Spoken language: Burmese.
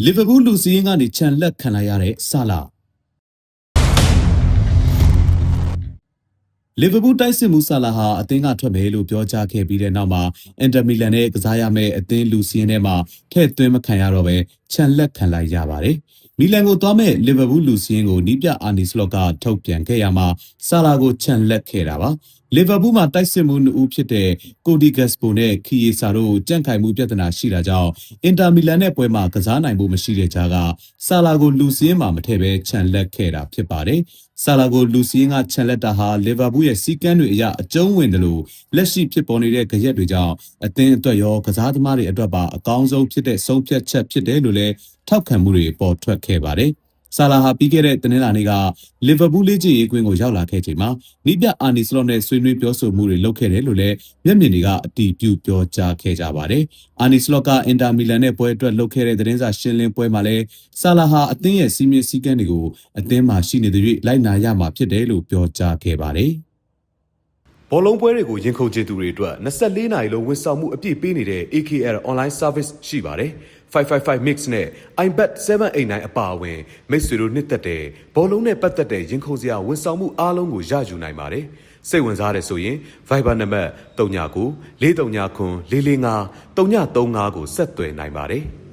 လီဗာပူးလူစီးရင်ကနေခြံလက်ခံလိုက်ရတဲ့ဆာလာလီဗာပူးတိုက်စစ်မှုဆာလာဟာအသင်းကထွက်မယ်လို့ပြောကြားခဲ့ပြီးတဲ့နောက်မှာအင်တာမီလန်နဲ့ကစားရမယ့်အသင်းလူစီးရင်ထဲမှာထည့်သွင်းမခံရတော့ပဲခြံလက်ခံလိုက်ရပါတယ်။မီလန်ကိုသွားမဲ့လီဗာပူးလူစီးရင်ကိုနီးပြအာနီစလော့ကထုတ်ပြန်ခဲ့ရမှာဆာလာကိုခြံလက်ခဲ့တာပါ။လီဗာပူးမှာတိုက်စစ်မှု2ဦးဖြစ်တဲ့ကိုဒီဂက်စပိုနဲ့ခီယေဆာတို့ကြန့်ခိုင်မှုပြဿနာရှိတာကြောင့်အင်တာမီလန်နဲ့ပွဲမှာကစားနိုင်ဖို့မရှိတဲ့ကြားကဆာလာကိုလူစီးရင်မှာမထည့်ပဲခြံလက်ခဲ့တာဖြစ်ပါတယ်။ဆာလာကိုလူစီးရင်ကခြံလက်တာဟာလီဗာပူးရဲ့စီကန်းတွေအရအကျုံးဝင်တယ်လို့လက်ရှိဖြစ်ပေါ်နေတဲ့ကြရက်တွေကြောင့်အသင်းအတွက်ရောကစားသမားတွေအတွက်ပါအကောင်းဆုံးဖြစ်တဲ့ဆုံးဖြတ်ချက်ဖြစ်တယ်လို့လည်းထောက်ခံမှုတွေပေါ်ထွက်ခဲ့ပါတယ်။ဆာလာဟာပြီးခဲ့တဲ့တနင်္လာနေ့ကလီဗာပူးလေ့ကျင့်ရေးကွင်းကိုရောက်လာခဲ့ချိန်မှာနီးပြအာနီစလော့နဲ့ဆွေးနွေးပြောဆိုမှုတွေလုပ်ခဲ့တယ်လို့လည်းမျက်မြင်တွေကအတည်ပြုပြောကြားခဲ့ကြပါတယ်။အာနီစလော့ကအင်တာမီလန်နဲ့ပွဲအတွက်လုပ်ခဲ့တဲ့သတင်းစာရှင်းလင်းပွဲမှာလည်းဆာလာဟာအသင်းရဲ့စီမင်းစည်းကမ်းတွေကိုအသင်းမှာရှိနေတဲ့၍လိုက်နာရမှာဖြစ်တယ်လို့ပြောကြားခဲ့ပါတယ်။ ဘောလုံးပွဲတွေကိုရင်ခုန်ချသူတွေအတွက်24နာရီလုံးဝန်ဆောင်မှုအပြည့်ပေးနေတဲ့ AKL Online Service ရှိပါတယ်။ 555 Mix နဲ့ iBet 789အပါအဝင်မိတ်ဆွေတို့နှစ်သက်တဲ့ဘောလုံးနဲ့ပတ်သက်တဲ့ရင်ခုန်စရာဝန်ဆောင်မှုအားလုံးကိုရယူနိုင်ပါတယ်။စိတ်ဝင်စားတဲ့ဆိုရင် Viber နံပါတ်39 439 445 335ကိုဆက်သွယ်နိုင်ပါတယ်။